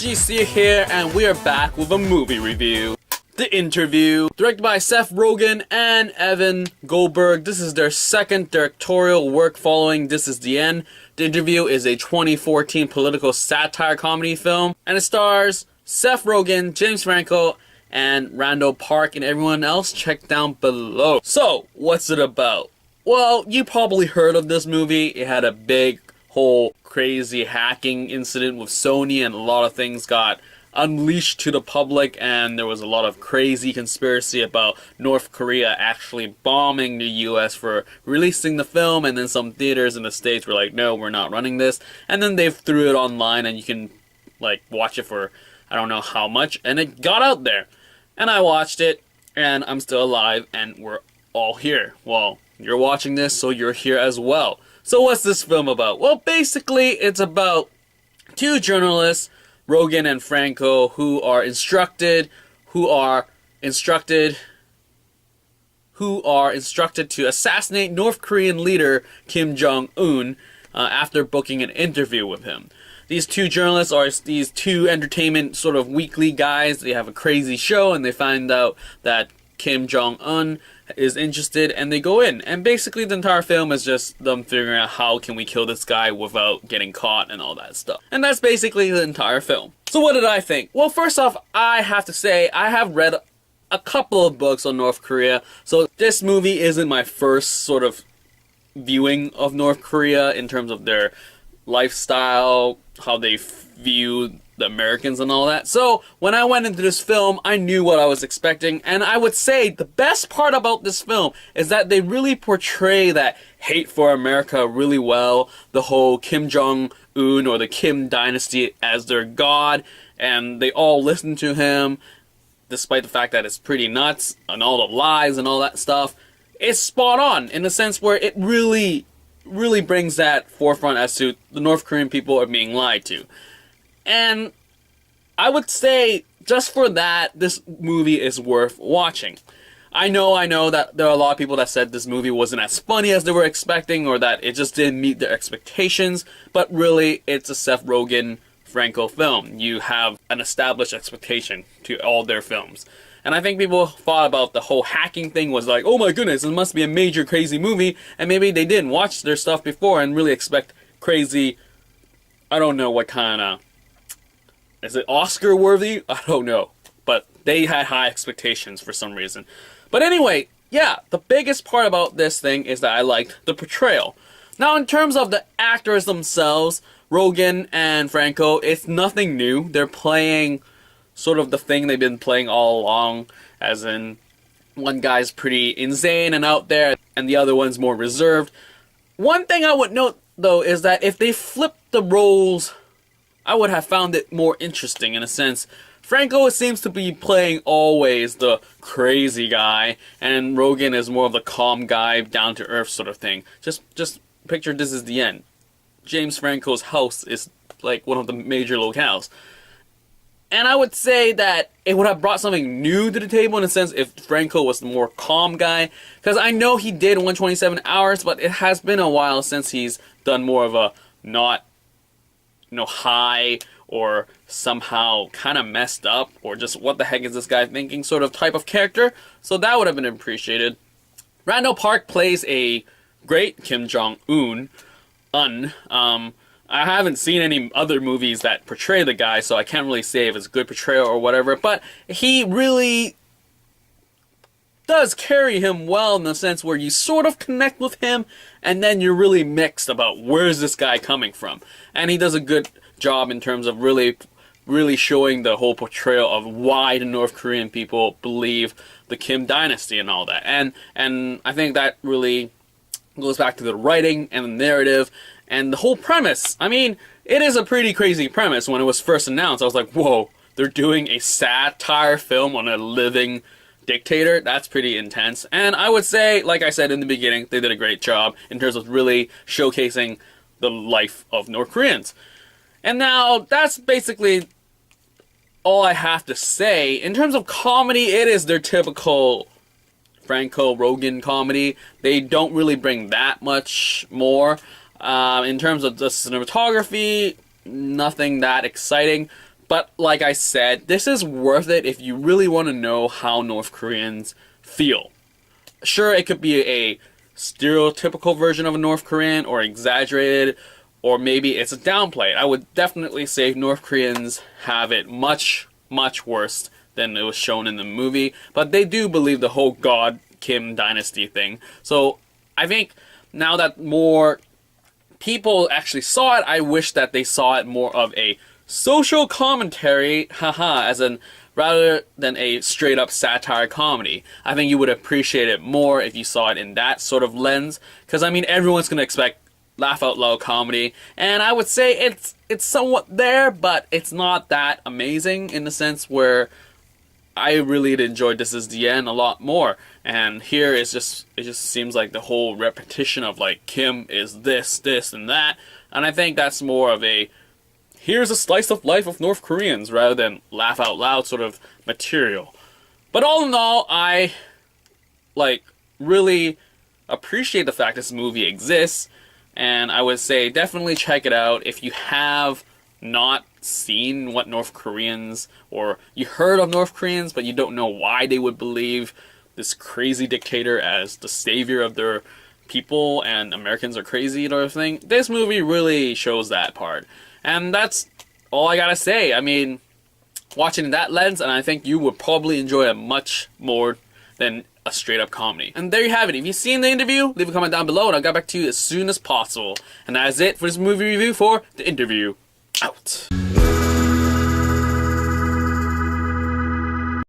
GC here, and we are back with a movie review. The Interview, directed by Seth Rogen and Evan Goldberg. This is their second directorial work following This Is the End. The Interview is a 2014 political satire comedy film, and it stars Seth Rogen, James Franco, and Randall Park, and everyone else. Check down below. So, what's it about? Well, you probably heard of this movie. It had a big whole crazy hacking incident with Sony, and a lot of things got unleashed to the public, and there was a lot of crazy conspiracy about North Korea actually bombing the US for releasing the film, and then some theaters in the States were like, no, we're not running this, and then they threw it online and you can like watch it for I don't know how much, and it got out there, and I watched it, and I'm still alive, and we're all here. Well, you're watching this, so you're here as well. So what's this film about? Well, basically it's about two journalists, Rogen and Franco, who are instructed to assassinate North Korean leader Kim Jong-Un after booking an interview with him. These two journalists are these two entertainment sort of weekly guys. They have a crazy show, and they find out that Kim Jong-Un is interested, and they go in. And basically the entire film is just them figuring out how can we kill this guy without getting caught and all that stuff. And that's basically the entire film. So what did I think? Well, first off, I have to say I have read a couple of books on North Korea, so this movie isn't my first sort of viewing of North Korea in terms of their lifestyle, how they view the Americans and all that. So when I went into this film, I knew what I was expecting, and I would say the best part about this film is that they really portray that hate for America really well, the whole Kim Jong-Un or the Kim dynasty as their god, and they all listen to him despite the fact that it's pretty nuts and all the lies and all that stuff. It's spot on in the sense where it really brings that forefront as to the North Korean people are being lied to. And I would say, just for that, this movie is worth watching. I know that there are a lot of people that said this movie wasn't as funny as they were expecting, or that it just didn't meet their expectations, but really, it's a Seth Rogen Franco film. You have an established expectation to all their films. And I think people thought about the whole hacking thing was like, oh my goodness, it must be a major crazy movie, and maybe they didn't watch their stuff before and really expect crazy, I don't know what kind of, is it Oscar worthy? I don't know. But they had high expectations for some reason. But anyway, yeah, the biggest part about this thing is that I liked the portrayal. Now, in terms of the actors themselves, Rogen and Franco, it's nothing new. They're playing sort of the thing they've been playing all along, as in one guy's pretty insane and out there, and the other one's more reserved. One thing I would note, though, is that if they flipped the roles, I would have found it more interesting in a sense. Franco seems to be playing always the crazy guy, and Rogen is more of the calm guy, down-to-earth sort of thing. Just picture This Is the End. James Franco's house is like one of the major locales. And I would say that it would have brought something new to the table in a sense if Franco was the more calm guy. Because I know he did 127 Hours, but it has been a while since he's done more of a not, high or somehow kind of messed up or just what the heck is this guy thinking sort of type of character. So that would have been appreciated. Randall Park plays a great Kim Jong-Un. I haven't seen any other movies that portray the guy, so I can't really say if it's a good portrayal or whatever, but he really does carry him well in the sense where you sort of connect with him, and then you're really mixed about where's this guy coming from. And he does a good job in terms of really showing the whole portrayal of why the North Korean people believe the Kim dynasty and all that. And I think that really goes back to the writing and the narrative and the whole premise. I mean, it is a pretty crazy premise. When it was first announced, I was like, whoa, they're doing a satire film on a living dictator? That's pretty intense. And I would say, like I said in the beginning, they did a great job in terms of really showcasing the life of North Koreans. And now, that's basically all I have to say. In terms of comedy, it is their typical Franco Rogen comedy. They don't really bring that much more. In terms of the cinematography, nothing that exciting. But like I said, this is worth it if you really want to know how North Koreans feel. Sure, it could be a stereotypical version of a North Korean, or exaggerated, or maybe it's a downplay. I would definitely say North Koreans have it much, much worse than it was shown in the movie. But they do believe the whole God Kim dynasty thing. So I think now that more people actually saw it, I wish that they saw it more of a social commentary, rather than a straight up satire comedy. I think you would appreciate it more if you saw it in that sort of lens, because I mean everyone's gonna expect laugh out loud comedy, and I would say it's somewhat there, but it's not that amazing in the sense where I really enjoyed This Is the End a lot more. And here it just seems like the whole repetition of like Kim is this, and that, and I think that's more of a here's a slice of life of North Koreans rather than laugh out loud sort of material. But all in all, I really appreciate the fact this movie exists, and I would say definitely check it out if you have not seen what North Koreans, or you heard of North Koreans but you don't know why they would believe this crazy dictator as the savior of their people and Americans are crazy and everything. This movie really shows that part. And that's all I gotta say. I mean, watching in that lens, and I think you would probably enjoy it much more than a straight-up comedy. And there you have it. If you've seen the interview, leave a comment down below, and I'll get back to you as soon as possible. And that is it for this movie review for The Interview. Out.